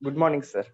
Good morning, sir.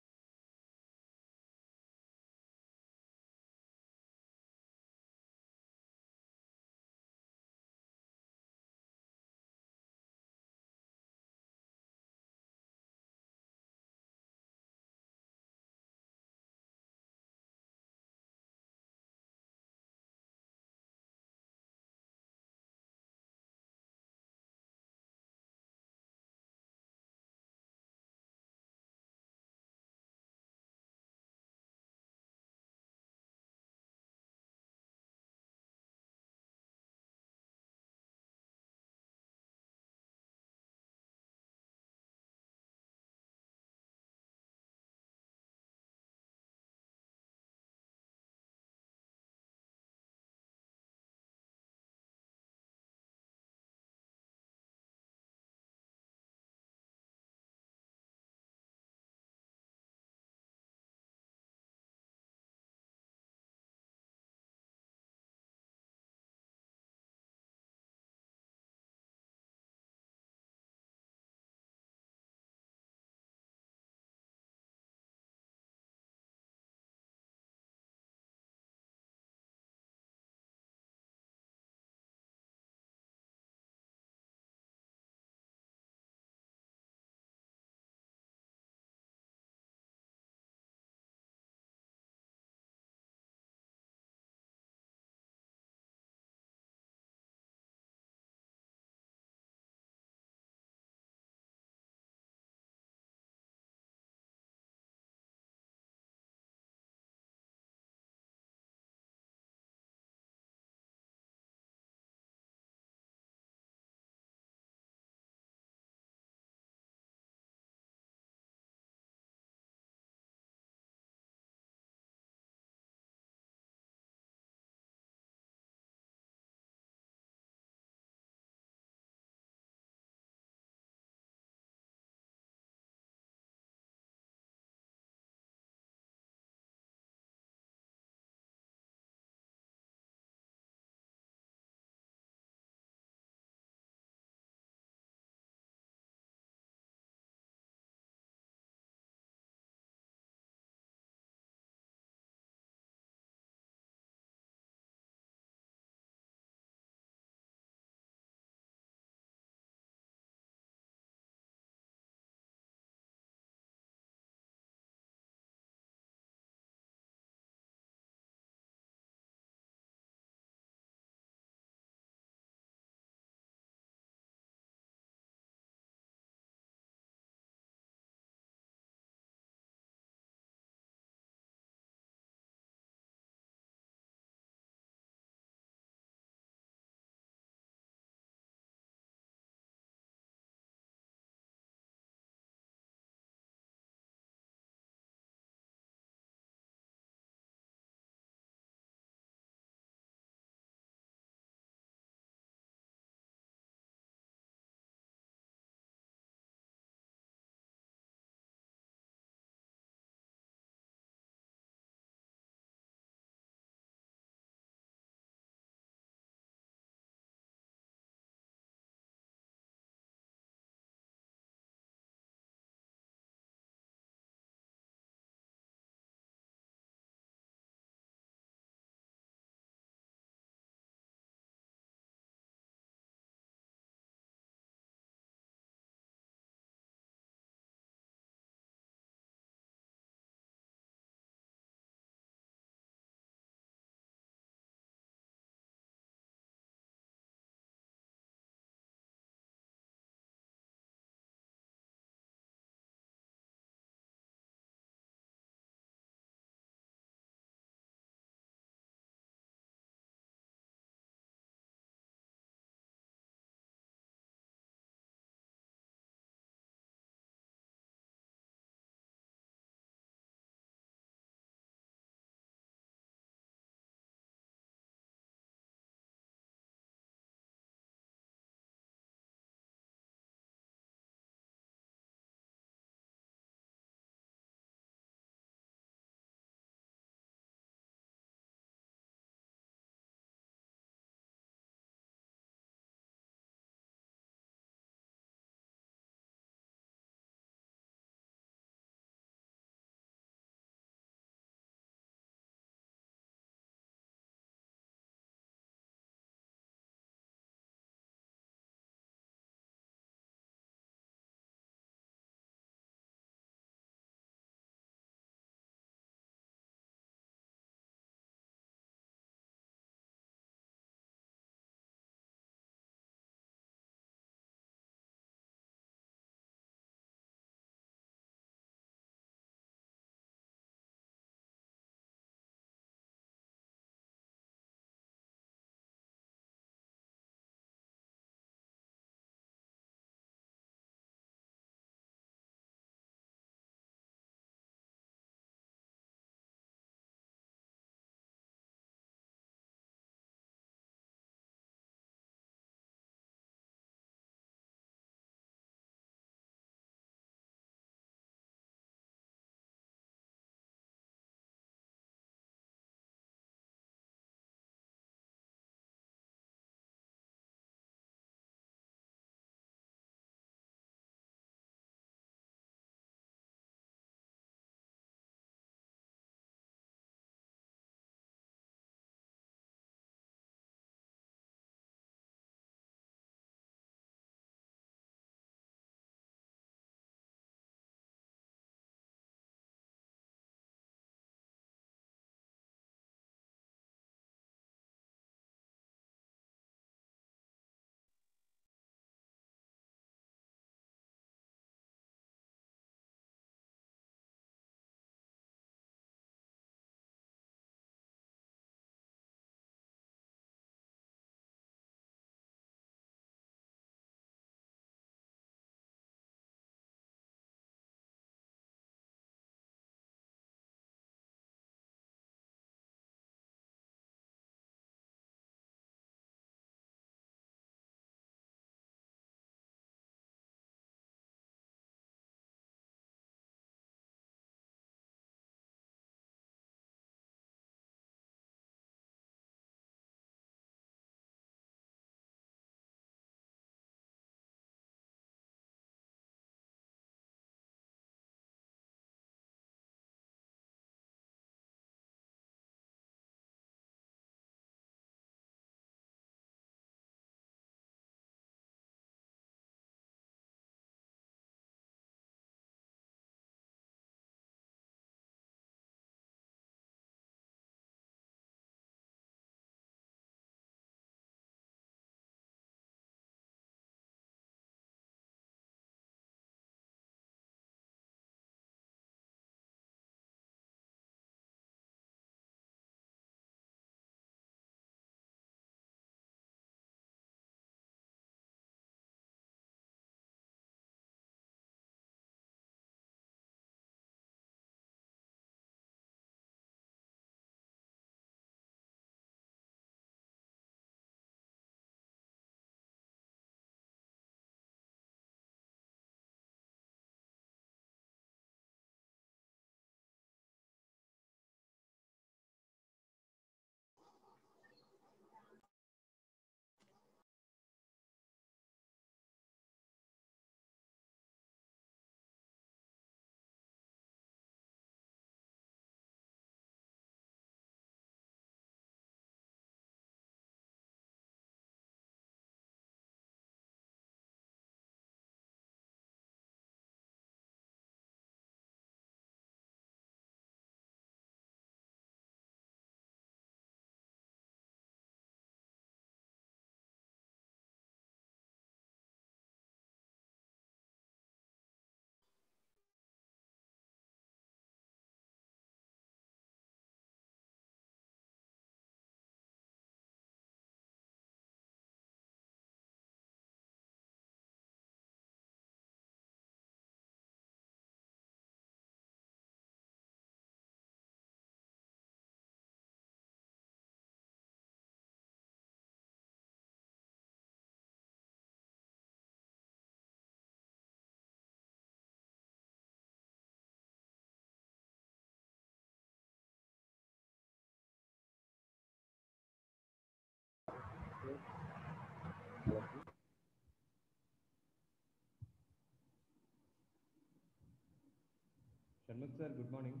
Shanmugh sir, good morning.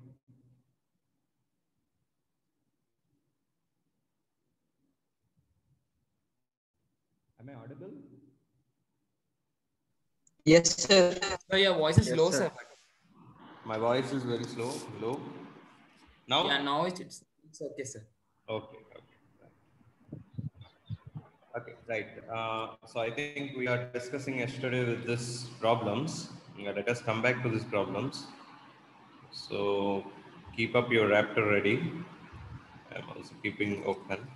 Am I audible? Yes, sir. So your voice is low, sir. My voice is very slow, low. Now? Yeah, now it's okay, sir. Okay. Okay, right. So I think we are discussing yesterday with these problems. Let us come back to these problems. So keep up your Raptor ready. I'm also keeping open.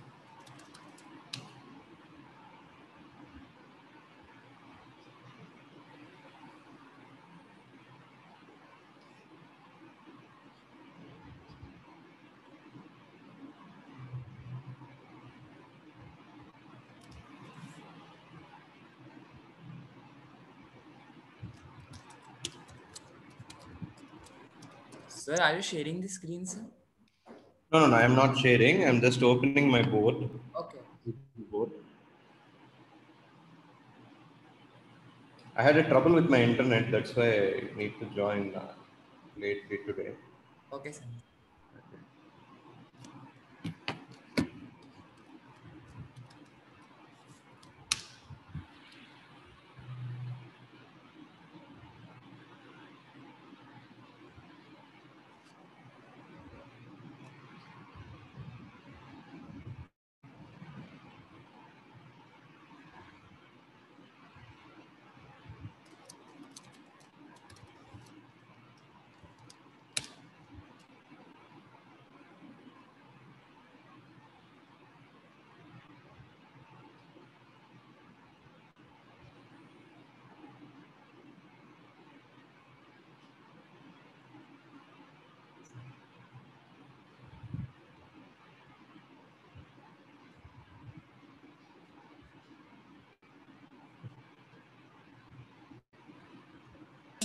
Sir, are you sharing the screen, sir? No, I am not sharing. I'm just opening my board. Okay. I had a trouble with my internet. That's why I need to join lately today. Okay, sir.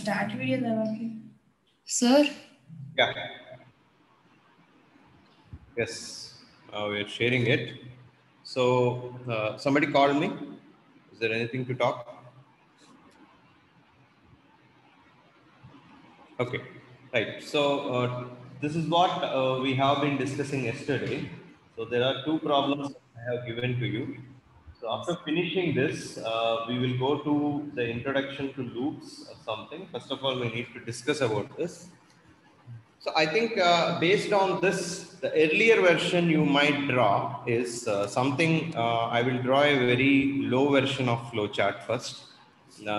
Start video देवांगे. Sir. Yeah. Yes. We are sharing it. So somebody called me. Is there anything to talk? Okay. Right. So this is what we have been discussing yesterday. So there are two problems I have given to you. So after finishing this, we will go to the introduction to loops or something. First of all, we need to discuss about this. So I think based on this, the earlier version you might draw is something, I will draw a very low version of flowchart first,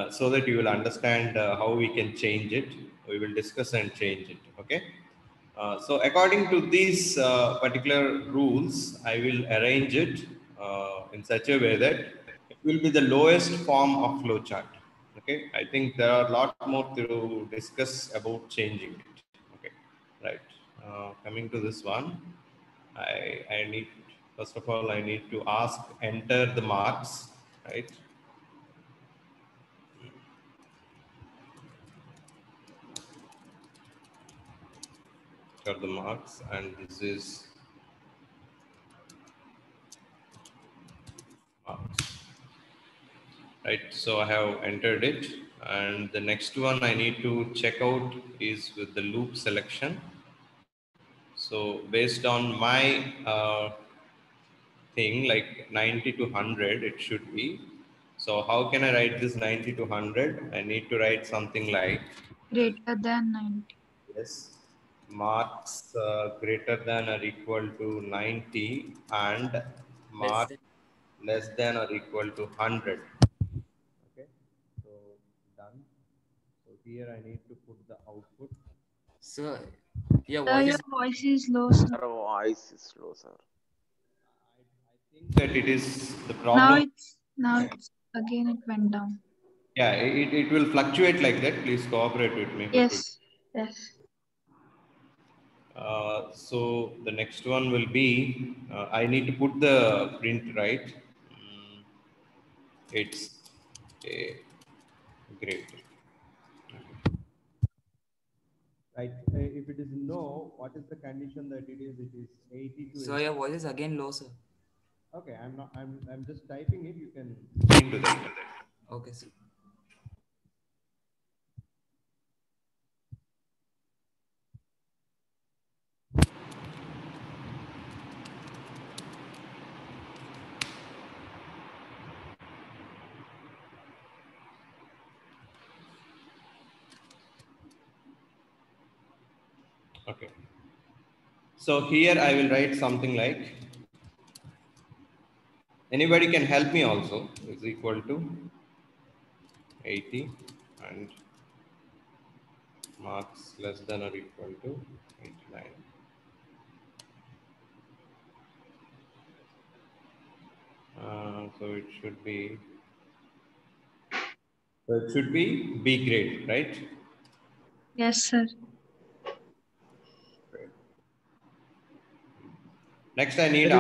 so that you will understand how we can change it. We will discuss and change it, okay? So according to these particular rules, I will arrange it in such a way that it will be the lowest form of flowchart, okay? I think there are a lot more to discuss about changing it, okay? Right. Coming to this one, I need, first of all, I need to ask, enter the marks, right? Enter the marks, and this is marks, right? So I have entered it, and the next one I need to check out is with the loop selection. So based on my thing, like 90 to 100, it should be. So how can I write this 90 to 100? I need to write something like Greater than 90. yes, marks greater than or equal to 90 and marks less than or equal to 100. Okay, so done. So here I need to put the output. Sir, your Sir, voice your is voice is low, sir. Our voice is slow, sir. I think that it is the Now problem. it's again it went down. Yeah, it will fluctuate like that. Please cooperate with me. Yes. So the next one will be, I need to put the print right. It's a great. Right. If it is no, what is the condition that it is? It is 80 to Sir, your voice is again low, sir. Okay, I'm not. I'm just typing it. You can listen to that. Okay, sir. Okay. So here I will write something like, anybody can help me also, is equal to 80 and marks less than or equal to 89. So it should be B grade, right? Yes, sir. Next, I need Sir, do.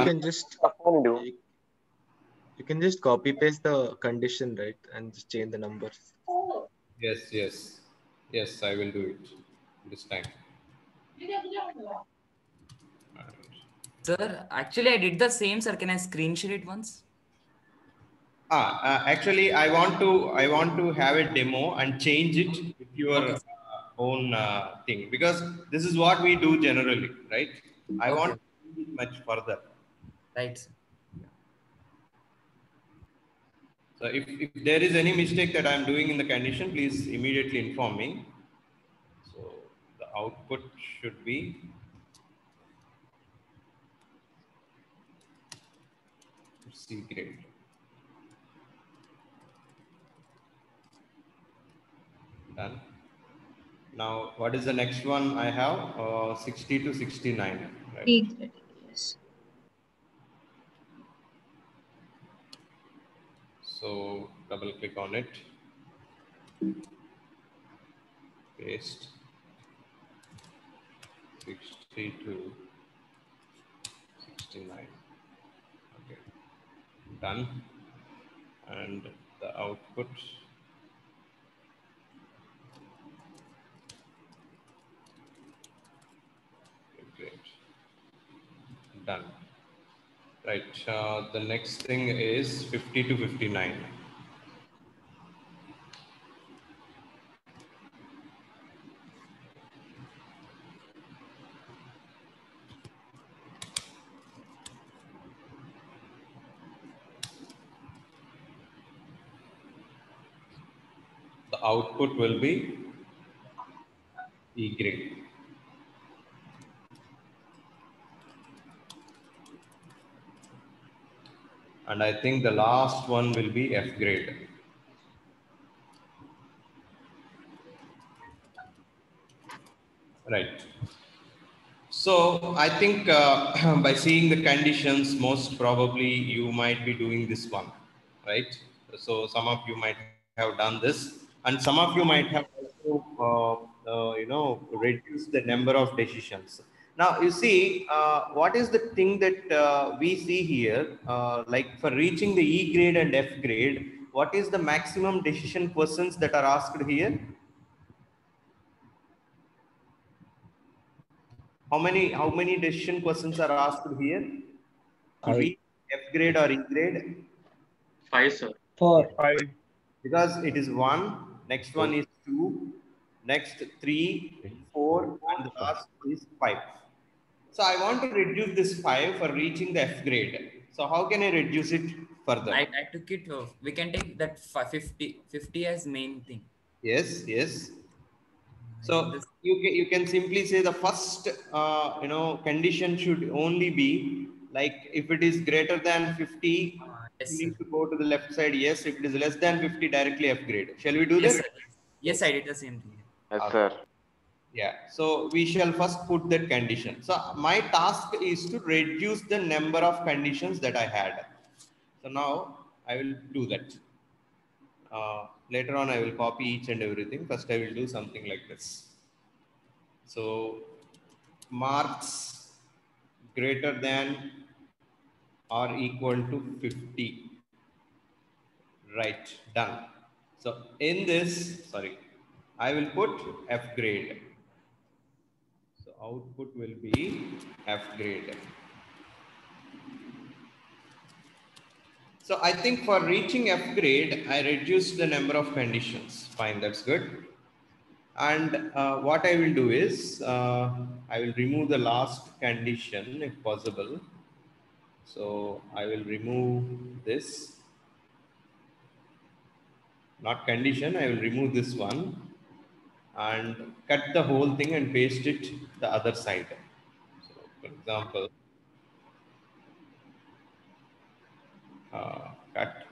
you can just copy paste the condition, right, and just change the numbers. yes, I will do it this time. Sir, actually I did the same, sir. Can I screen share it once? Actually, I want to have a demo and change it with your Okay. own thing, because this is what we do generally, right? I Okay. want to change it much further. Right, sir. So if there is any mistake that I am doing in the condition, please immediately inform me. So the output should be C grade. Done. Now, what is the next one I have? 60 to 69, right? B grade. Yes. So double click on it, paste 60 to 69. Okay, done. And the output, great, done. Right, the next thing is 50 to 59. The output will be E grade. And I think the last one will be F grade. Right. So I think by seeing the conditions, most probably you might be doing this one, right? So some of you might have done this, and some of you might have also, reduced the number of decisions. Now you see, what is the thing that we see here? Like for reaching the E grade and F grade, what is the maximum decision questions that are asked here? How many decision questions are asked here to reach F grade or E grade? 5, sir. 4. 5. Because it is 1, next one is 2, next 3, 4, and the last is 5. So I want to reduce this 5 for reaching the F grade. So how can I reduce it further? I took it. We can take that 50 as main thing. Yes. I So did this. you can simply say the first condition should only be like, if it is greater than 50, Yes, you sir. need to go to the left side. Yes, if it is less than 50, directly F grade. Shall we do Yes, that? sir. Yes, I did the same thing. Yes, Okay. sir. Yeah, so we shall first put that condition. So my task is to reduce the number of conditions that I had. So now I will do that. Later on, I will copy each and everything. First, I will do something like this. So marks greater than or equal to 50. Right, done. So in this, sorry, I will put F grade. So output will be F grade. So I think for reaching F grade, I reduced the number of conditions. Fine, that's good. And what I will do is, I will remove the last condition if possible. So I will remove this, not condition, I will remove this one. and cut the whole thing and paste it the other side. So, for example, cut.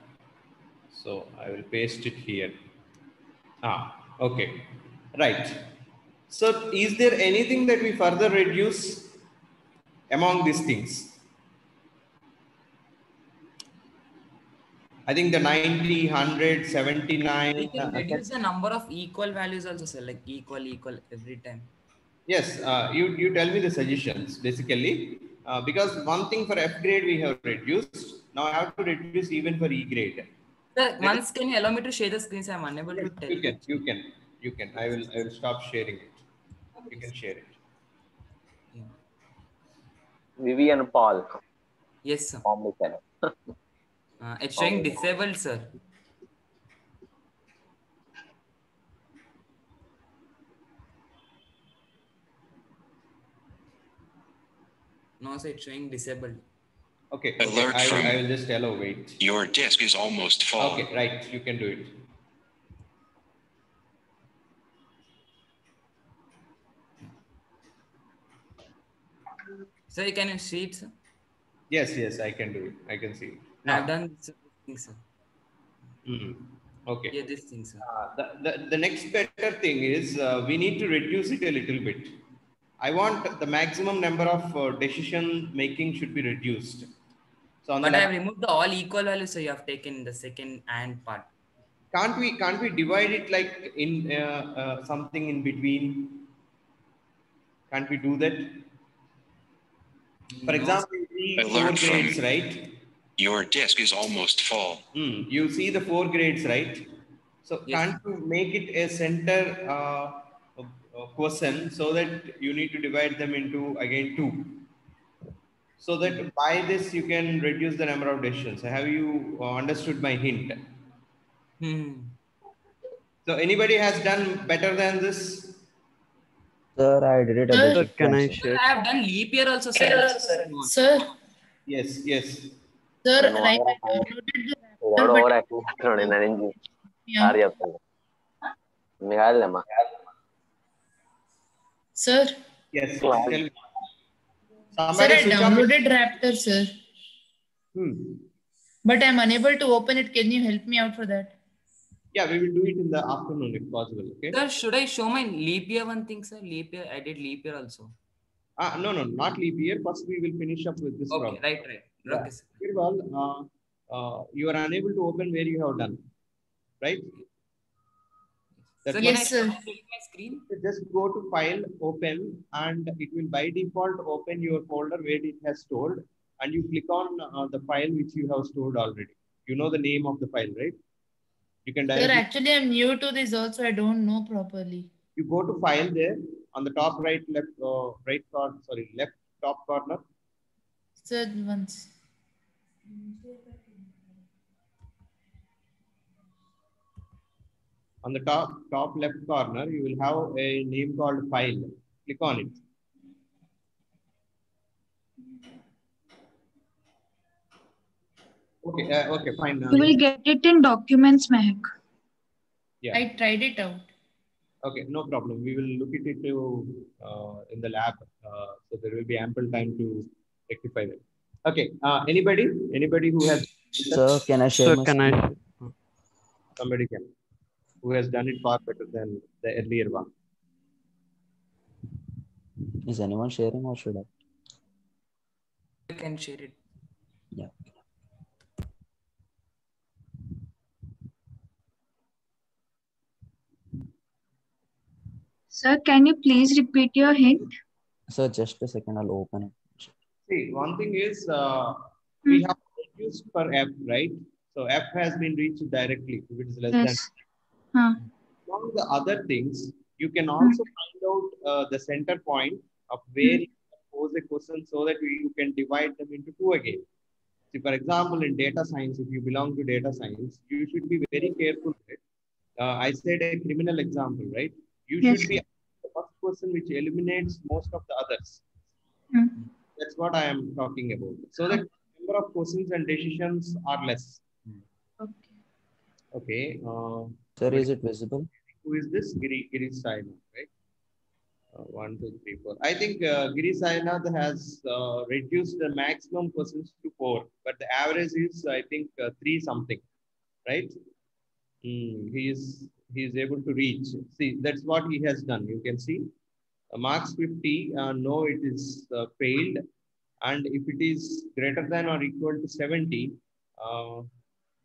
So I will paste it here. Okay, right. So is there anything that we further reduce among these things? I think the 90, 100, 79. We can reduce the number of equal values also, sir, like equal every time. Yes, you tell me the suggestions basically, because one thing for F grade we have reduced. Now I have to reduce even for E grade. Sir, once can you allow me to share the screens? I'm unable to tell. You can. I will stop sharing it. You can share it. Yeah. Vivian Paul. Yes, sir. Omnichannel. It's showing disabled, sir. No, sir, it's showing disabled. Okay. Alert I from will just allow wait. Your disk is almost full. Okay, right. You can do it. Sir, can you see it, sir? Yes, I can do it. I can see it. I've done this thing, sir. Okay. Yeah, this thing, sir. The next better thing is we need to reduce it a little bit. I want the maximum number of decision making should be reduced. So on But the I have removed the all equal values, so you have taken the second and part. can't we divide it like in something in between? Can't we do that? For No, example, you see I 4 learned from- grades, right? Your disk is almost full. You see the 4 grades, right? So Yes. can't you make it a center question so that you need to divide them into again 2? So that by this you can reduce the number of decisions. Have you understood my hint? So anybody has done better than this? Sir, I did it a bit Sir, can I different. share? I have done leap year also, sir. Sir, Yes. sir, No, like I I- downloaded the ఎవడో but- over acting చేస్తున్నాడు నిన్న నుంచి yeah. Sorry చెప్తాను మీకు కాదులేమ్మా Sir, Yes. Wow. Tell me. sir, Somebody I switch off it. downloaded Raptor, sir, Hmm. but I'm unable to open it. Can you help me out for that? Yeah, we will do it in the afternoon if possible. Okay. Sir, should I show my leap year one thing, sir? Leap year, I did leap year also. No, not leap year. First, we will finish up with this Okay, problem. right. Yeah. Okay, sir. Very well. You are unable to open where you have done, right? That's Sir, what- can Yes, I sir. share my screen? Just go to file, open, and it will by default open your folder where it has stored, and you click on the file which you have stored already. You know the name of the file, right? You can Sir, directly, actually, I'm new to this also. I don't know properly. you go to file there on the top left top corner. Sir, once. On the top left corner, you will have a name called file. Click on it. Okay, fine. You will get it in documents, Mehak. Yeah. I tried it out. Okay, no problem. We will look at it in the lab, so there will be ample time to rectify that. Okay. Anybody who has Sir, can I share Sir, my can screen? I? somebody can who has done it far better than the earlier one. Is anyone sharing or should I? You can share it. Yeah. Sir, can you please repeat your hint? Sir, just a second, I'll open it. See, one thing is we have reduced for F, right? So F has been reached directly if it is less than. Yes. Huh. Among the other things, you can also find out the center point of where you can pose a question so that you can divide them into 2 again. See, for example, in data science, if you belong to data science, you should be very careful. I said a criminal example, right? You Yes. should be the first person which eliminates most of the others. That's what I am talking about. So that number of questions and decisions are less. Okay. Okay. Sir, is it visible? Who is this? Giri Sainath, right? 1, 2, 3, 4. I think Giri Sainath has reduced the maximum questions to 4, but the average is, I think, 3 something, right? He is able to reach. See, that's what he has done. You can see marks 50. No, it is failed. And if it is greater than or equal to 70,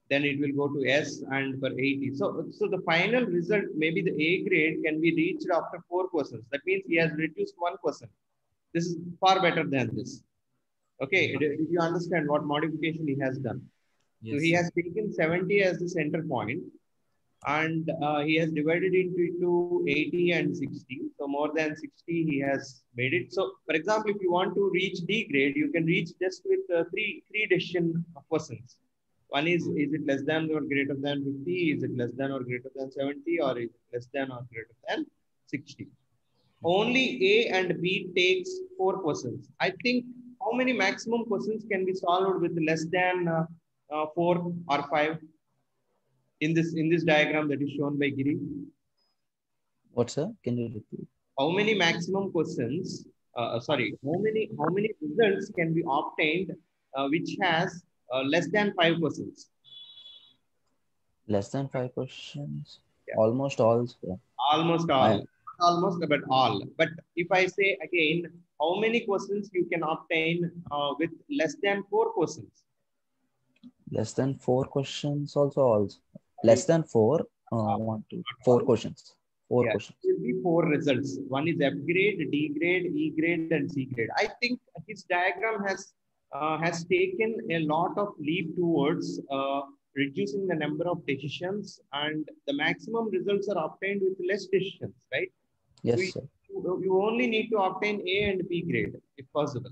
then it will go to S, and for 80. So the final result, maybe the A grade can be reached after 4 questions. That means he has reduced 1 question. This is far better than this. Okay, did you understand what modification he has done? Yes, So he sir. has taken 70 as the center point, and he has divided it into 80 and 60. So more than 60 he has made it. So for example, if you want to reach D grade, you can reach just with three decision questions. One is it less than or greater than 50? Is it less than or greater than 70? Or is it less than or greater than 60? Only A and B takes 4 questions. I think how many maximum questions can be solved with less than 4 or 5 in this diagram that is shown by Giri? What, sir? Can you repeat? How many maximum questions? How many results can be obtained which has less than 5 questions? Less than 5 questions? Yeah. Almost all, sir. Almost all. Almost, but all. But if I say again, how many questions you can obtain with less than 4 questions? Less than 4 questions also. Less than 4, 1, 2, 4 questions. 4 Yeah, questions. it will be 4 results. One is F grade, D grade, E grade, and C grade. I think his diagram has taken a lot of leap towards reducing the number of decisions, and the maximum results are obtained with less decisions, right? Yes, sir. You only need to obtain A and B grade if possible.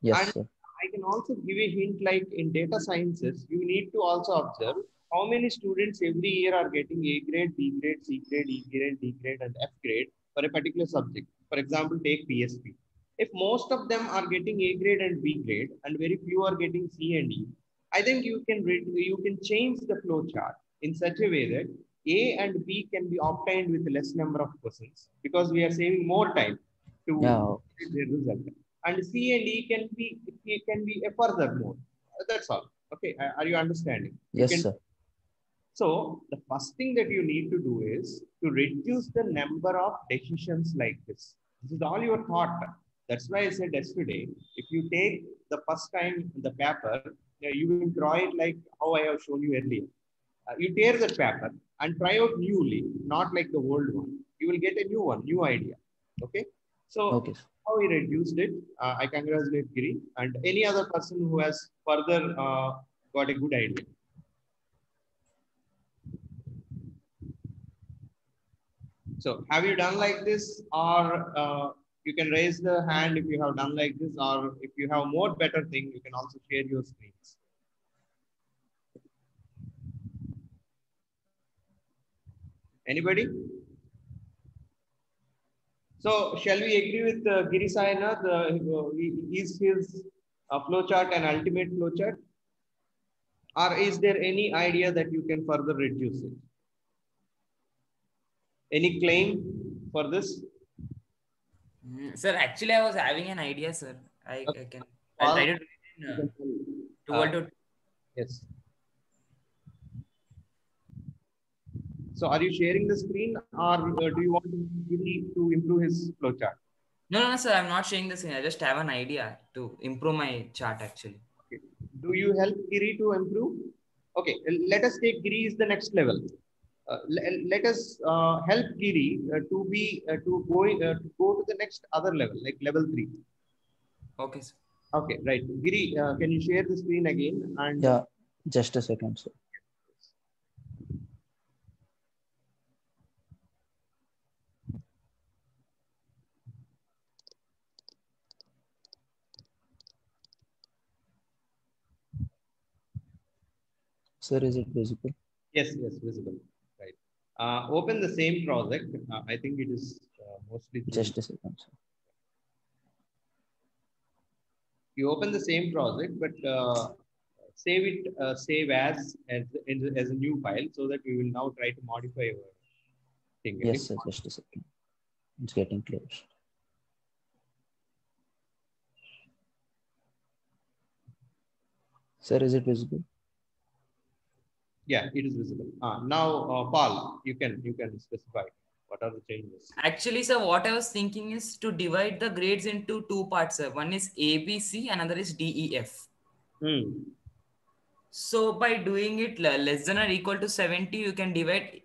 Yes, And sir. I can also give a hint, like in data sciences, you need to also observe how many students every year are getting A grade, B grade, C grade, E grade, D grade, and F grade for a particular subject. For example, take PSP. If most of them are getting A grade and B grade, and very few are getting C and E, I think you can change the flow chart in such a way that A and B can be obtained with less number of questions, because we are saving more time to get the result. And C and E can be a further more. That's all. Okay, are you understanding? Yes, sir. So the first thing that you need to do is to reduce the number of decisions like this. This is all your thought. That's why I said yesterday, if you take the first time the paper, you will draw it like how I have shown you earlier. You tear the paper and try out newly, not like the old one. You will get a new one, new idea. Okay. So Okay. how we reduced it, I congratulate Giri and any other person who has further got a good idea. So have you done like this, or you can raise the hand if you have done like this, or if you have more better thing, you can also share your screens. Anybody? So shall we agree with Giri Sainath? Is his flowchart an ultimate flowchart? Or is there any idea that you can further reduce it? Any claim for this? Sir, actually, I was having an idea, sir. I'll try to do it in 2 to. Yes. So are you sharing the screen, or do you want Giri to improve his flowchart? No, sir, I'm not sharing the screen. I just have an idea to improve my chart, actually. Okay. Do you help Giri to improve? Okay, let us take Giri is the next level. Let us help Giri to go to the next other level, like level 3. Okay, sir. Okay, right. Giri, can you share the screen again? And Yeah, just a second, sir. Sir, is it visible? yes, visible. Right. Open the same project. I think it is mostly through. Just a second, sir. You open the same project, but save it, save as a new file, so that we will now try to modify our thing. Yes, sir. Just a second. It's getting close. Sir, is it visible? Yeah, it is visible. Now, Paul, you can specify what are the changes. Actually, sir, what I was thinking is to divide the grades into two parts, sir. One is A, B, C, another is D, E, F. So by doing it less than or equal to 70, you can divide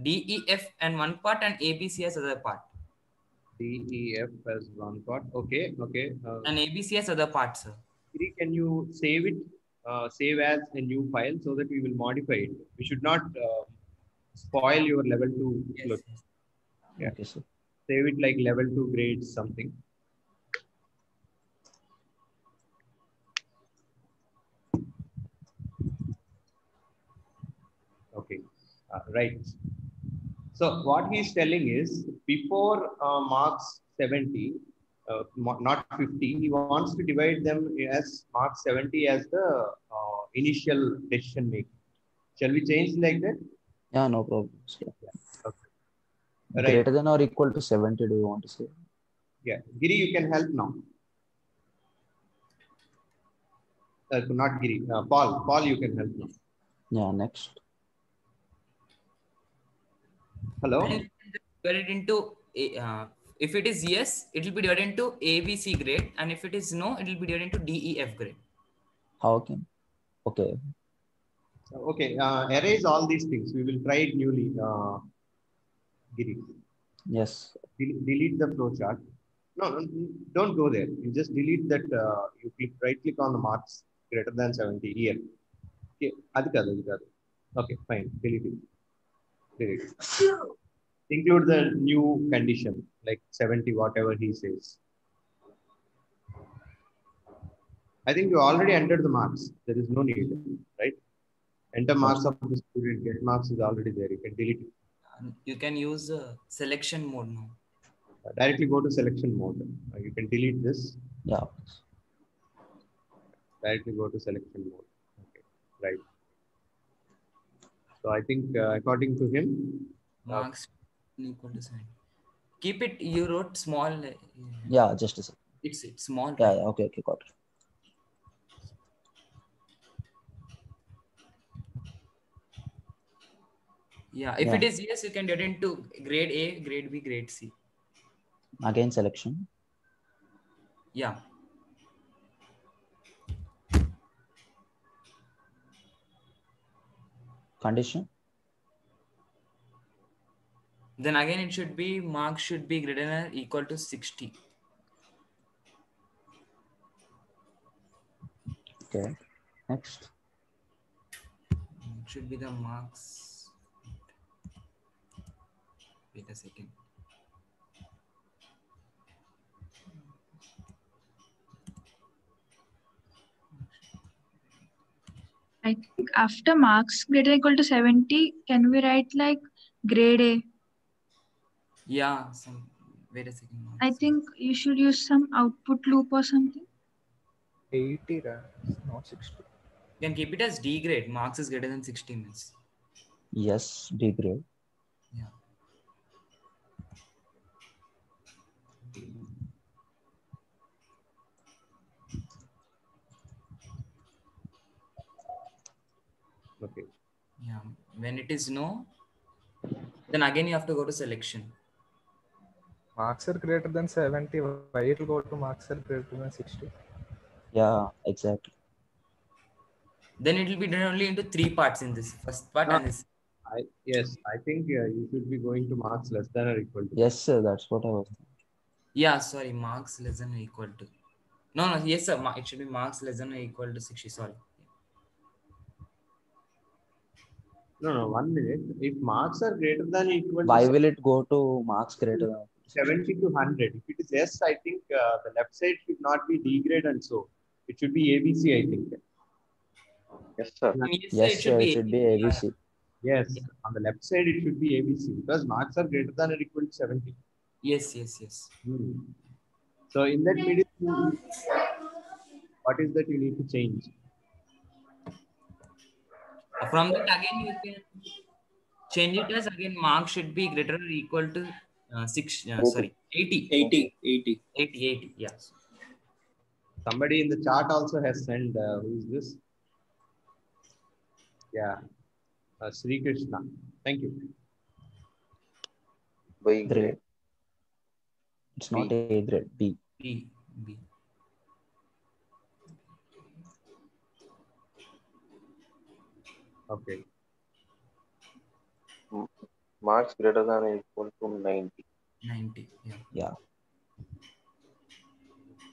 D, E, F and one part and A, B, C as other part. D, E, F as one part. Okay. And A, B, C as other part, sir. Can you save it? Save as a new file so that we will modify it. We should not spoil your level 2. Yes. Yeah. Okay, sir. Save it like level 2 grades something. Okay, right. So what he's telling is before marks 70, not 50, he wants to divide them as marks 70 as the initial decision making. Shall we change like that? Yeah, no problem. Yeah. Okay. Right. Greater than or equal to 70, do you want to say? Yeah. Giri, you can help now. Not Giri. Paul, you can help now. Yeah, next. Hello? And divide it into, if it is yes, it will be divided into A, B, C grade. And if it is no, it will be divided into D, E, F grade. How can? Okay. Okay, erase all these things. We will try it newly, Giri. Yes. Delete the flowchart. No, don't go there. You just delete that. You right click on the marks greater than 70 here. Okay, okay, fine. Delete it. Include the new condition like 70, whatever he says. I think you already entered the marks. There is no need, right? Enter marks of the student. Get marks is already there. You can delete it. You can use selection mode now. Directly go to selection mode. You can delete this. Yeah. Directly go to selection mode. Okay, right. So I think according to him, marks equal to 7. Keep it. You wrote small. Yeah, just a second. It's small. Yeah, okay, got it. Yeah, if it is yes, you can get into grade A, grade B, grade C. Again, selection. Yeah. Condition. Then again, it should be marks should be greater than or equal to 60. Okay. Next. It should be the marks. Wait a second. I think after marks greater than or equal to 70, can we write like grade A? Yeah. Wait a second. I think you should use some output loop or something. 80, not 60. You can keep it as D grade. Marks is greater than 60 minutes. Yes, D grade. Yeah. Okay. Yeah. When it is no, then again you have to go to selection. Marks are greater than 70. Why it will go to marks are greater than 60? Yeah, exactly. Then it will be done only into 3 parts in this first part and this. Yes, I think you should be going to marks less than or equal to. Yes, sir. That's what I was thinking. Yeah, sorry, marks less than or equal to. No, yes, sir. It should be marks less than or equal to 60. Sorry. No, 1 minute. If marks are greater than or equal Why to will it go to marks greater than 70 to 100? If it is yes, I think the left side should not be D grade and so. It should be ABC, I think. Yes, sir. Yes, sir. It should be ABC. Yes, on the left side it should be ABC because marks are greater than or equal to 70. Yes. So in that middle, what is that you need to change? From that again you can change it as again marks should be greater or equal to 80. 80. Yes. Somebody in the chat also has sent. Who is this? Yeah, Sri Krishna. Thank you. By Grade. It's not B. A grade. B. B. Okay. Marks greater than or equal to 90. 90. Yeah. Yeah.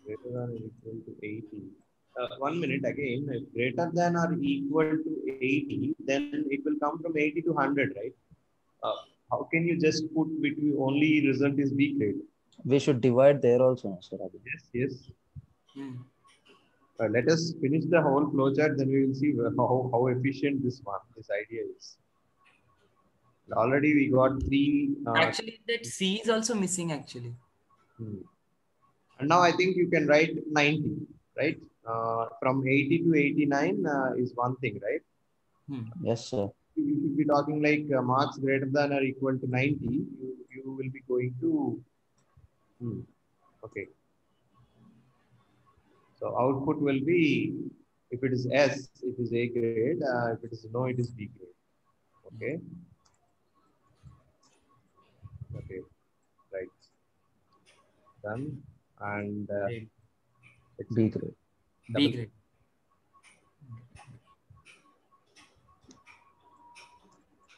Greater than or equal to 80. 1 minute again. If greater than or equal to 80, then it will come from 80 to 100, right? How can you just put between only result is B grade? We should divide there also, Sir Abhi. Yes. Let us finish the whole flowchart, then we will see how efficient this idea is. Already we got 3. Actually, that C is also missing actually. And now I think you can write 90, right? From 80 to 89 is one thing, right? Yes, sir. You should be talking like marks greater than or equal to 90. You will be going to. Okay. So output will be, if it is S, it is A grade. If it is no, it is B grade. Okay. Okay. Right. Done. And B grade. B grade.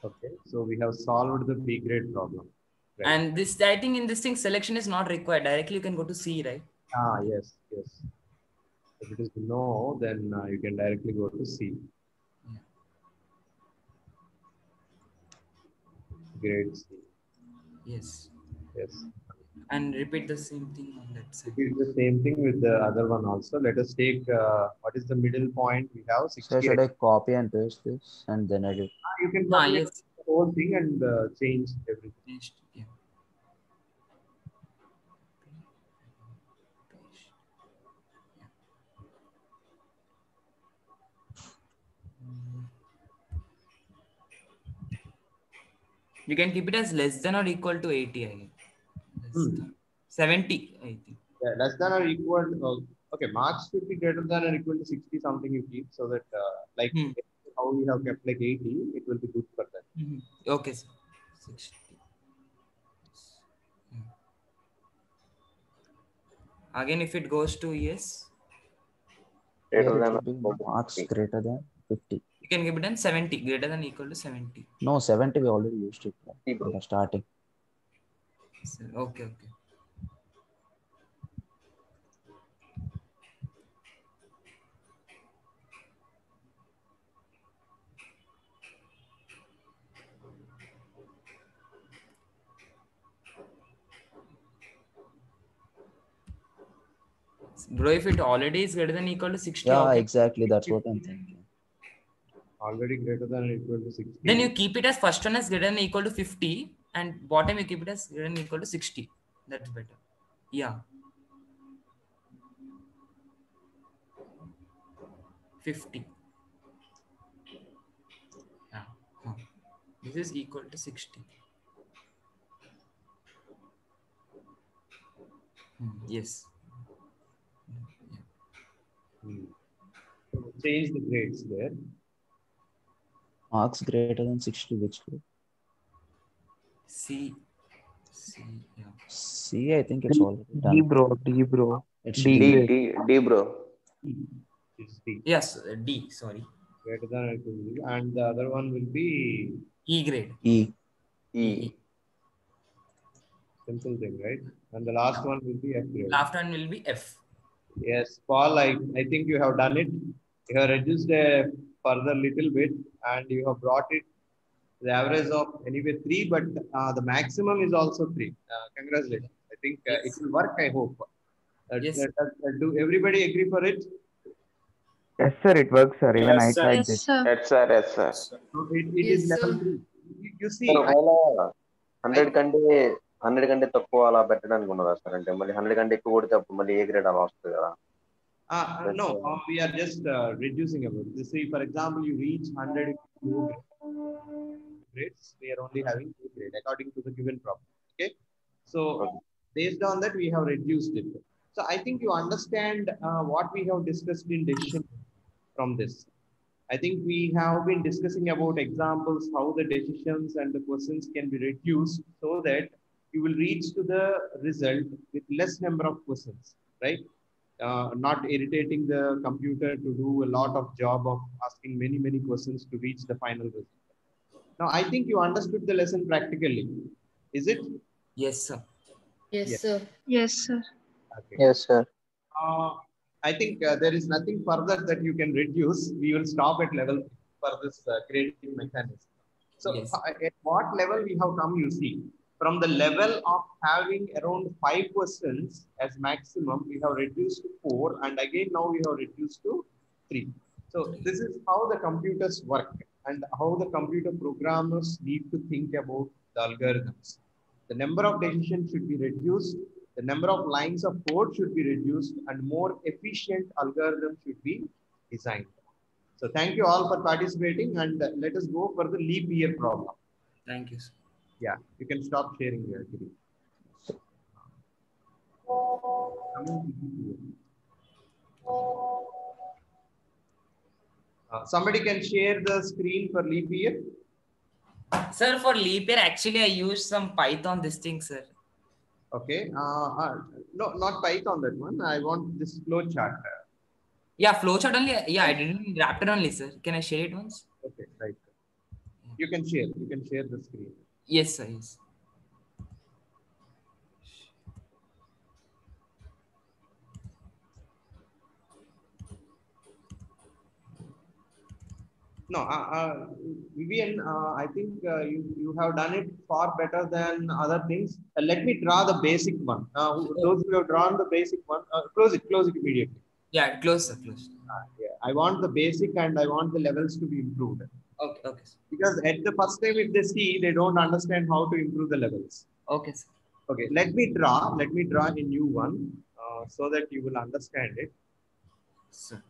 Okay. So we have solved the B grade problem. Right. And this, I think in this thing, selection is not required. Directly you can go to C, right? Yes. If it is no, then you can directly go to C. Grade C. Yes. And repeat the same thing on that side. Repeat the same thing with the other one also. Let us take what is the middle point we have? 68. So should I copy and paste this and then edit? You can copy the whole thing and change everything. Yeah. You can keep it as less than or equal to 80 again. 70, I think. Yeah, less than or equal. Okay, marks should be greater than or equal to 60 something you keep, so that like how we have kept like 80, it will be good for that. Okay, sir. 60. Again, if it goes to yes. Greater than marks greater than 50. You can give it an 70, greater than or equal to 70. No, 70 we already used it in the starting. Okay. Bro, if it already is greater than or equal to 60. Yeah, exactly. That's what I'm thinking. Already greater than or equal to 60. Then you keep it as first one as greater than or equal to 50 and bottom you keep it as greater than or equal to 60. That's better. Yeah. 50. Yeah. This is equal to 60. Yes. So change the grades there. Marks greater than 60, which grade? C. Yeah. C, I think it's already done. D, bro. It's D, bro. It's D. Yes, D, sorry. Greater than or equal to D. And the other one will be E grade. E. Simple thing, right? And the last one will be F grade. Last one will be F. Yes, Paul, I think you have done it. You have reduced a further little bit and you have brought it the average of anyway 3, but the maximum is also 3. Congratulations. I think it will work, I hope. Do everybody agree for it? Yes, sir, it works, sir. Even I tried Yes, this. sir. Yes, sir. So it is level 3. You see, 100 కంటే తక్కువ అలా పెట్టడానికి ఉండదా sir అంటే మళ్ళీ 100 కంటే ఎక్కువ కొడితే అప్పుడు మళ్ళీ ఏ గ్రేడ్ అలా వస్తుంది కదా no, we are just reducing about this. See, for example, you reach 100. grades. We are only having A grade according to the given problem. Okay. So based on that, we have reduced it. So I think you understand what we have discussed in decision from this. I think we have been discussing about examples, how the decisions and the questions can be reduced so that you will reach to the result with less number of questions, right? Not irritating the computer to do a lot of job of asking many questions to reach the final result. Now, I think you understood the lesson practically. Is it? Yes, sir. Yes, sir. Yes, sir. Okay. Yes, sir. I think there is nothing further that you can reduce. We will stop at level for this grading mechanism. So Yes. at what level we have come, you see, from the level of having around 5 questions as maximum, we have reduced to 4, and again now we have reduced to 3. So this is how the computers work and how the computer programmers need to think about the algorithms. The number of decisions should be reduced, the number of lines of code should be reduced, and more efficient algorithm should be designed. So thank you all for participating, and let us go for the leap year problem. Thank you, sir. Yeah, you can stop sharing here. Somebody can share the screen for leap year. Sir, for leap year, actually, I used some Python this thing, sir. Okay. No, not Python, that one. I want this flow chart. Yeah, flowchart only. Yeah, I didn't Raptor only, sir. Can I share it once? Okay, right. You can share. You can share the screen. Yes, sir. Yes. No, Vivian, I think you have done it far better than other things. Let me draw the basic one. Those who have drawn the basic one, close it immediately. Yeah, close, sir. Close. Yeah, I want the basic and I want the levels to be improved. Okay, okay, sir. Because at the first time, if they see, they don't understand how to improve the levels. Okay, sir. Okay, let me draw a new one so that you will understand it. Sir.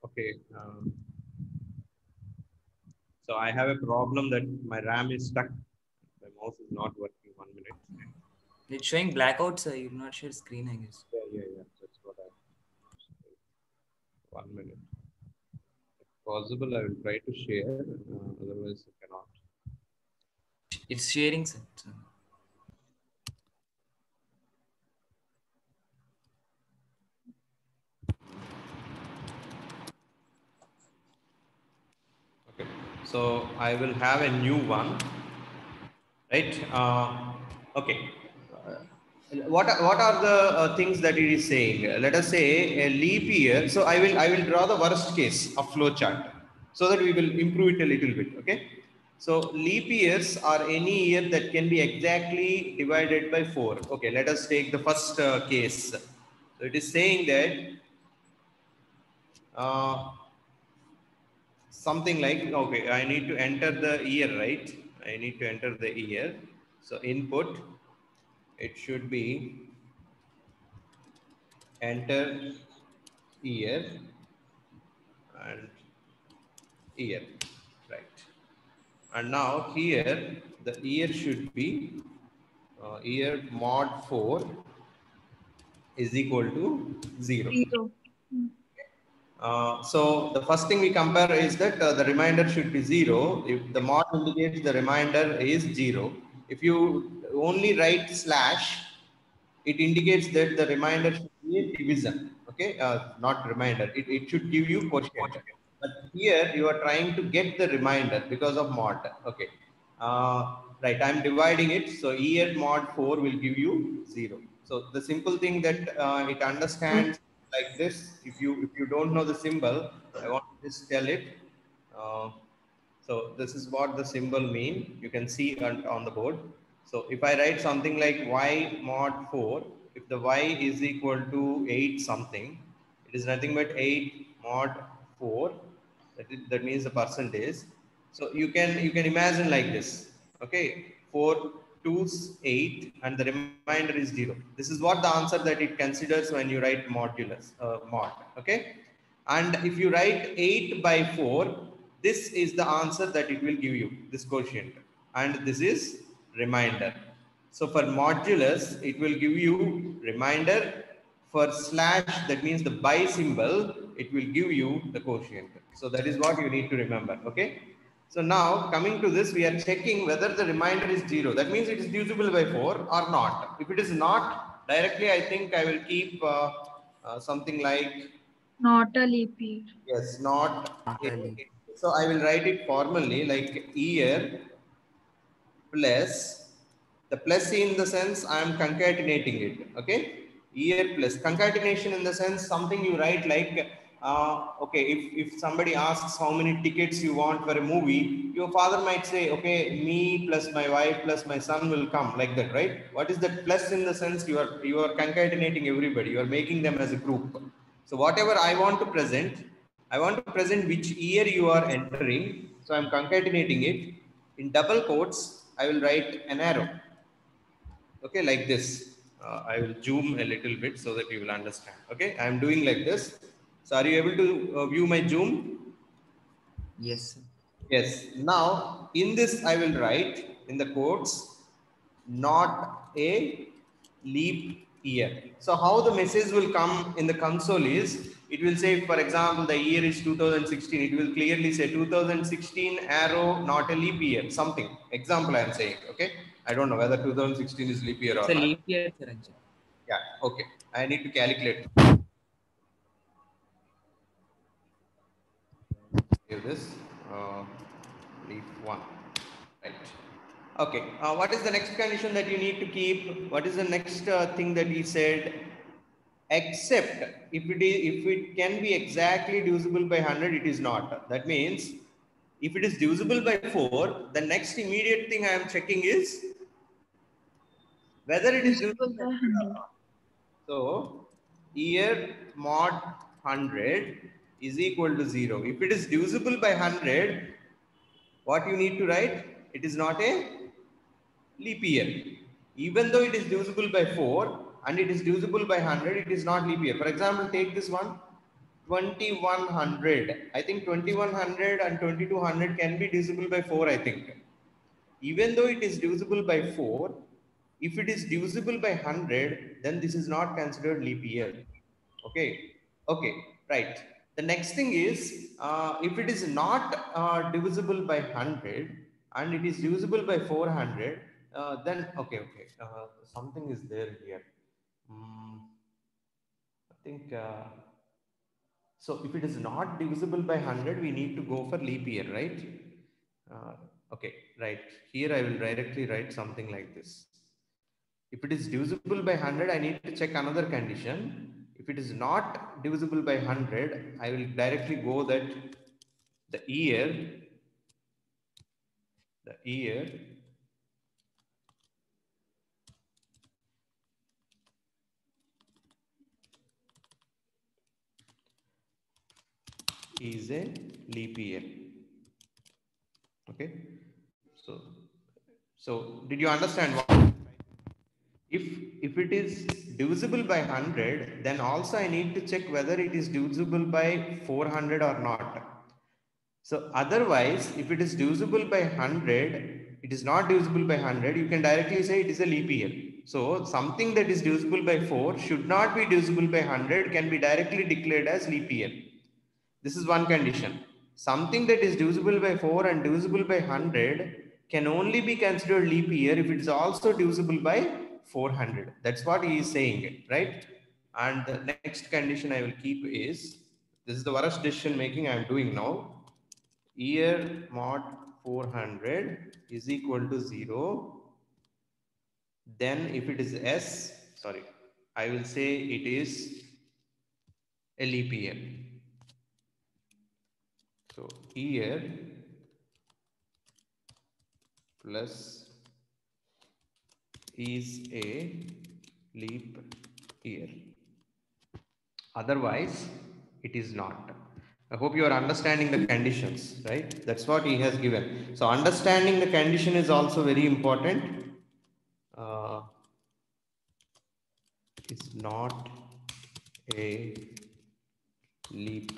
Okay. So I have a problem that my RAM is stuck. My mouse is not working. 1 minute. It's showing blackout, sir. You do not share screen, I guess. Yeah. That's what I. 1 minute. If possible, I will try to share. Otherwise, I cannot. It's sharing, sir. Okay. So I will have a new one. Right. Okay. What are the things that it is saying? Let us say a leap year. So I will draw the worst case of flow chart so that we will improve it a little bit. Okay. So leap years are any year that can be exactly divided by 4. Okay. Let us take the first case. So it is saying that something like, okay, I need to enter the year, right? I need to enter the year. So input, it should be enter year and year, right? And now here the year should be year mod 4 is equal to 0. 0. So the first thing we compare is that the reminder should be 0. If the mod indicates the reminder is 0. If you only write slash, it indicates that the reminder should be a division. Okay, not reminder. It should give you quotient. But here you are trying to get the reminder because of mod. Okay, right. I'm dividing it. So year mod 4 will give you 0. So the simple thing that it understands like this. If you don't know the symbol, I want to just tell it. So this is what the symbol mean. You can see on the board. So if I write something like y mod 4, if the y is equal to 8 something, it is nothing but 8 mod 4. That means the percentage. So you can imagine like this. Okay, 4 2's 8 and the remainder is 0. This is what the answer that it considers when you write modulus, mod. Okay. And if you write 8 by 4, this is the answer that it will give you, this quotient. And this is remainder. So for modulus, it will give you remainder. For slash, that means the by symbol, it will give you the quotient. So that is what you need to remember. Okay. So now coming to this, we are checking whether the remainder is 0. That means it is divisible by 4 or not. If it is not, directly I think I will keep something like Not a leap year. yes, not a. So I will write it formally like year plus the plus in the sense I am concatenating it. Okay, year plus concatenation in the sense something you write like okay, if somebody asks how many tickets you want for a movie, your father might say, okay, me plus my wife plus my son will come, like that, right? What is that plus in the sense you are concatenating everybody, you are making them as a group. So whatever I want to present which year you are entering. So I'm concatenating it in double quotes. I will write an arrow. Okay, like this. I will zoom a little bit so that you will understand. Okay, I am doing like this. So are you able to view my zoom? Yes. Yes. Now in this I will write in the quotes, not a leap year. So how the message will come in the console is, it will say, for example, the year is 2016. It will clearly say 2016 arrow, not a leap year, something. Example I am saying. Okay. I don't know whether 2016 is leap year or It's a not. leap year, sir. Yeah. Okay. I need to calculate. Give this leap 1. Right. Okay. What is the next condition that you need to keep? What is the next thing that he said? Except if it can be exactly divisible by 100, it is not. That means if it is divisible by 4, the next immediate thing I am checking is whether it is divisible by 100. So year mod 100 is equal to 0. If it is divisible by 100, what you need to write? It is not a leap year. Even though it is divisible by 4 and it is divisible by 100, it is not leap year. For example, take this one, 2100. I think 2100 and 2200 can be divisible by 4, I think. Even though it is divisible by 4, if it is divisible by 100, then this is not considered leap year. Okay. Okay. Right. The next thing is, if it is not divisible by 100 and it is divisible by 400, then okay. Something is there here. I think so. If it is not divisible by 100, we need to go for leap year, right? Okay, right. Here I will directly write something like this. If it is divisible by 100, I need to check another condition. If it is not divisible by 100, I will directly go that the year is a leap year. Okay. So did you understand what? If it is divisible by 100, then also I need to check whether it is divisible by 400 or not. So otherwise, if it is divisible by 100, it is not divisible by 100, you can directly say it is a leap year. So something that is divisible by 4 should not be divisible by 100, can be directly declared as leap year. This is one condition. Something that is divisible by 4 and divisible by 100 can only be considered leap year if it is also divisible by 400. That's what he is saying, right? And the next condition I will keep is, this is the worst decision making I am doing now. Year mod 400 is equal to 0. Then if it is S, sorry, I will say it is a leap year. So year plus is a leap year. Otherwise, it is not. I hope you are understanding the conditions, right? That's what he has given. So understanding the condition is also very important. uh, is not a leap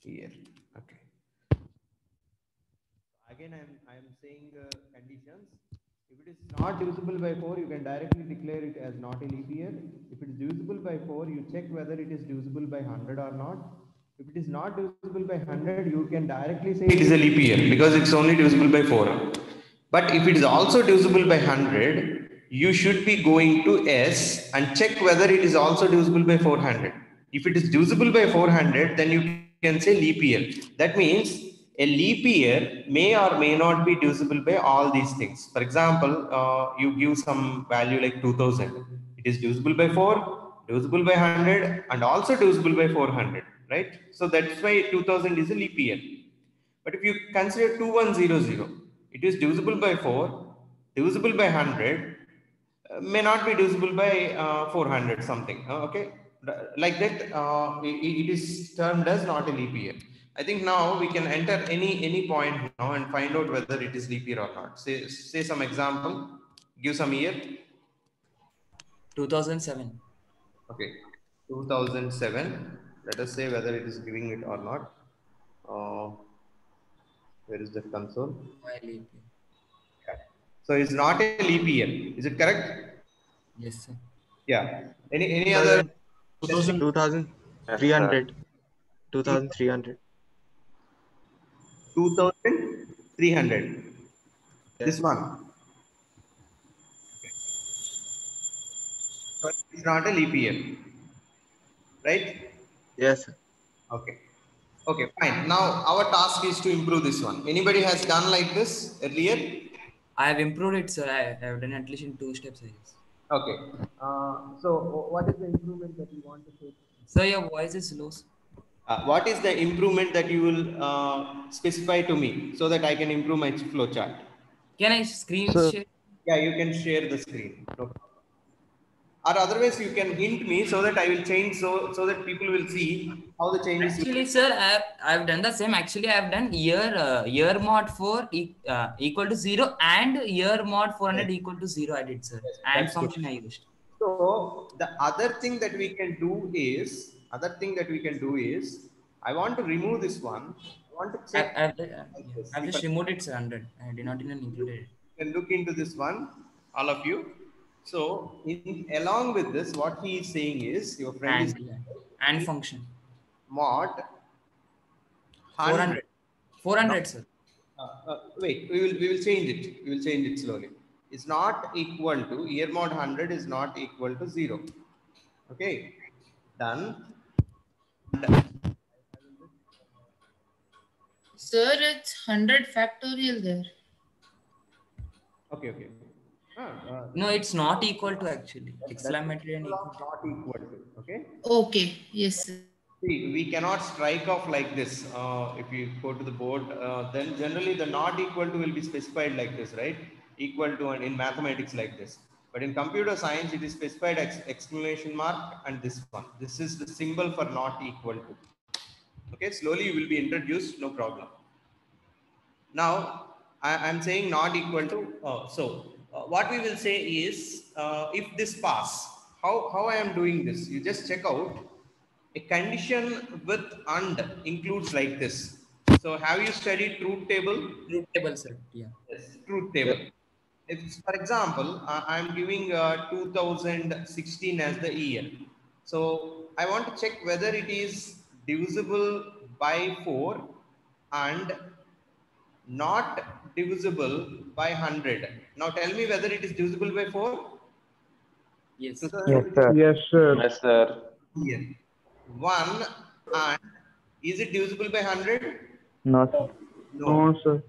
year. Okay. Again, I'm saying conditions. If it is not divisible by 4, you can directly declare it as not a leap year. If it is divisible by 4, you check whether it is divisible by 100 or not. If it is not divisible by 100, you can directly say it is a leap year because it's only divisible by 4. But if it is also divisible by 100, you should be going to S and check whether it is also divisible by 400. If it is divisible by 400, then you can say leap year. That means a leap year may or may not be divisible by all these things. For example, you give some value like 2000. It is divisible by 4, divisible by 100, and also divisible by 400, right? So that's why 2000 is a leap year. But if you consider 2100, it is divisible by 4, divisible by 100, may not be divisible by 400 something. Okay, like that, it is termed as not a leap year. I think now we can enter any point now and find out whether it is leap year or not. Say some example. Give some year. 2007. Okay, 2007. Let us say whether it is giving it or not. Where is the console? Leap year. So it's not a leap year. Is it correct? Yes, sir. Yeah. Any other? 2300. 2300. 2300. This one. So it's not a leap year, right? Yes, sir. Okay. Okay, fine. Now our task is to improve this one. Anybody has done like this earlier? I have improved it, sir. I have done at least in 2 steps, I guess. Okay. So what is the improvement that you want to take? Sir, your voice is low. What is the improvement that you will specify to me so that I can improve my flow chart? Can I screen share? Yeah, you can share the screen. No problem. Or otherwise, you can hint me so that I will change so that people will see how the changes. Actually, sir, I've done the same. Actually, I have done year mod 4 equal to 0 and year mod 400 equal to 0. I did, sir. Yes, and function good. I used. So the other thing that we can do is I want to remove this one. I want to check. I've just removed it, sir. 100. I did not even include it. You can look into this one, all of you. So along with this, what he is saying is your friend and function mod 400. 400, sir. Wait, we will change it. We will change it slowly. It's not equal to year mod 100 is not equal to 0. Okay, done. Sir, it's 100 factorial there. Okay. No, it's not equal to actually. Exclamatory and equal. Not equal to. Okay. Okay. Yes, sir. See, we cannot strike off like this. If you go to the board, then generally the not equal to will be specified like this, right? Equal to, and in mathematics like this. But in computer science, it is specified exclamation mark and this one. This is the symbol for not equal to. Okay, slowly you will be introduced, no problem. Now, I'm saying not equal to. What we will say is, if this pass, how I am doing this? You just check out. A condition with and includes like this. So have you studied truth table? Truth table, sir. Yeah. Yes, truth table. Yeah. If, for example, I'm giving 2016 as the year. So I want to check whether it is divisible by 4 and not divisible by 100. Now tell me whether it is divisible by 4. Yes. Yes, sir. Yes, sir. Yes, sir. Here. 1 and is it divisible by 100? No, sir. No, sir.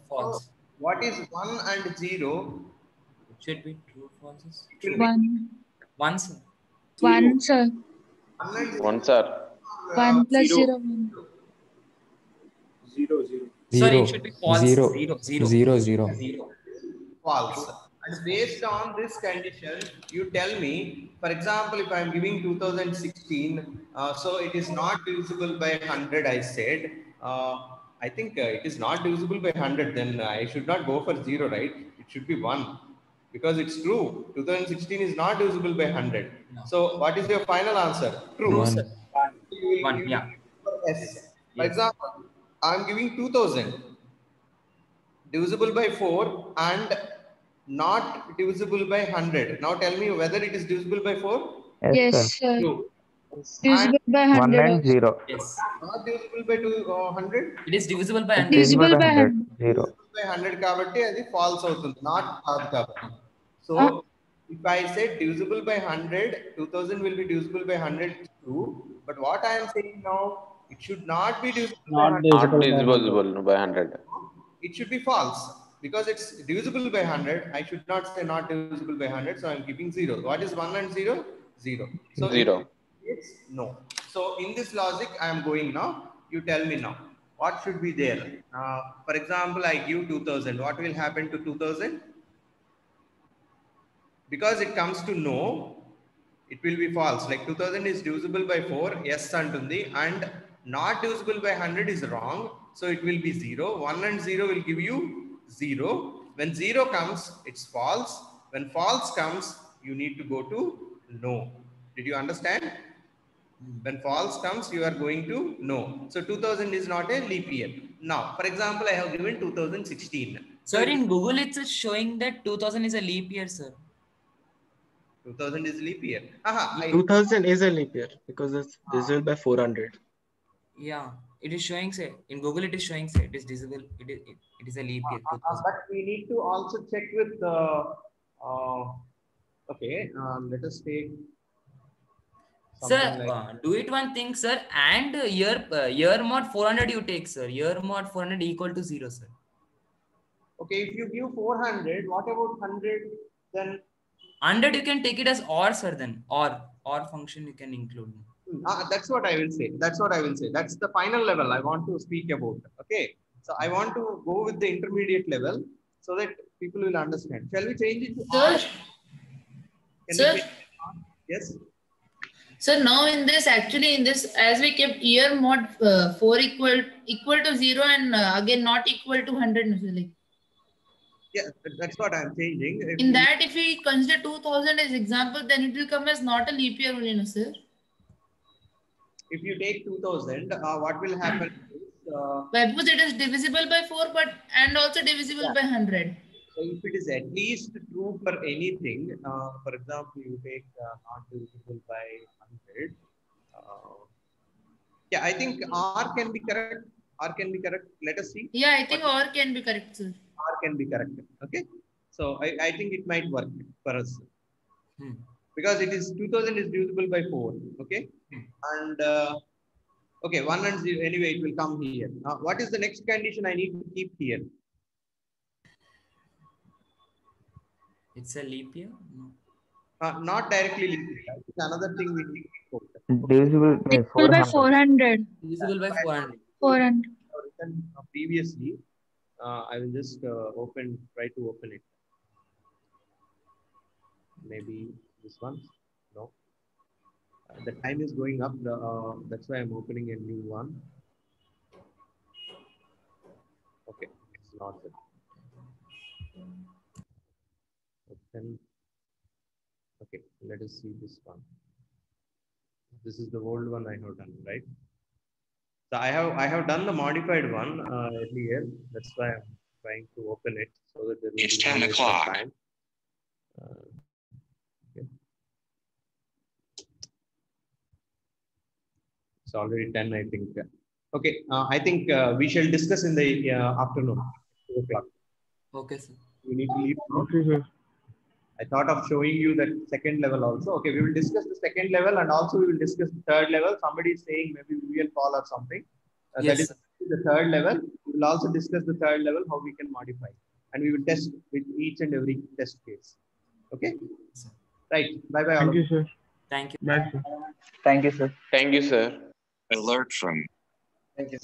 False. So, what is 1 and 0? It should be true, false. 1. 1, sir. 1, sir. 1, sir. 1 plus 0. 1. 0. Sorry, it should be false. 0. 0. False. And based on this condition, you tell me, for example, if I am giving 2016, so it is not divisible by 100, I said. I think it is not divisible by 100, then I should not go for 0, right? It should be 1. because it's true. 2016 is not divisible by 100. No. So what is your final answer? True. True, One. sir. You will- One, you will yeah. give S. For Yes. example, I'm giving 2000 divisible by 4 and not divisible by 100. Now tell me whether it is divisible by 4. Yes, sir. sir. True. Divisible by 1 100 and also. 0. Yes. Not divisible by 100. It is divisible by It's 100. Divisible by 100. 0. Divisible by 100 కాబట్టి అది false అవుతుంది, not కాదు కాబట్టి. So if I say divisible by 100, 2000 will be divisible by 100 too. But what I am saying now, it should not be divisible by 100. Not divisible by 100. It should be false because it's divisible by 100. I should not say not divisible by 100. So I'm keeping 0. What is 1 and 0? 0. So 0. It's no. So in this logic, I am going now. You tell me now. What should be there? For example, I give 2000. What will happen to 2000? Because it comes to no, it will be false. Like 2000 is divisible by 4, yes antundi, and not divisible by 100 is wrong. So it will be 0. 1 and 0 will give you 0. When 0 comes, it's false. When false comes, you need to go to no. Did you understand? When false comes, you are going to no. So 2000 is not a leap year. Now, for example, I have given 2016. Sir, in Google, it's showing that 2000 is a leap year, sir. 2000 is leap year. 2000 is a leap year because it's divisible by 400. Yeah, it is showing, say, in Google, it is showing, say, it is divisible. It is a leap year. 2000. But we need to also check with the. Okay, let us take. Sir, Like, do it one thing, sir, and year mod 400 you take, sir. Year mod 400 equal to 0, sir. okay, if you give 400, what about 100? Then 100 you can take it as OR, sir. Then OR function you can include. that's what I will say. That's what I will say. That's the final level I want to speak about. Okay, so I want to go with the intermediate level so that people will understand. Shall we change it to Sir? R? Can we Sir? change it to R? Yes. So now in this, actually in this, as we kept year mod 4 equal to 0 and again not equal to 100. Like, Yeah, that's what I'm changing. in that, if we consider 2000 as example, then it will come as not a leap year only, no, sir? If you take 2000, what will happen is, Because it is divisible by 4, but and also divisible by 100. so if it is at least true for anything, for example, you take not divisible by 100. Yeah, I think R can be correct. R can be correct. Let us see. Yeah, I think OR can be correct, sir. R can be corrected. Okay. So I think it might work for us. Because it is 2000 is divisible by 4. Okay. And okay, 1 and 0. Anyway, it will come here. What is the next condition I need to keep here? It's a leap year? No. Not directly leap year. It's another thing we need to quote. Divisible by Divisible by 400. 400. Divisible by 400. 400. Written previously. I will just try to open it. Maybe this one. No. The time is going up. That's why I'm opening a new one. Okay, it's not it. Open. Okay, let us see this one. This is the old one I have done, right? So I have done the modified one earlier. That's why I'm trying to open it so that there will It's be 10 no waste of o'clock. time. Okay. It's already 10, I think. Okay, I think we shall discuss in the afternoon, 2 o'clock. Okay, sir. We need to leave. Okay, sir. I thought of showing you that second level also. Okay, we will discuss the second level and also we will discuss the third level. Somebody is saying maybe we will call or something. Yes, That is sir. the third level. We will also discuss the third level, how we can modify. And we will test with each and every test case. Okay? Sir. Right. Bye-bye. all of Thank you, sir. Thank you. Bye, sir. Thank you, sir. Alert from Thank you.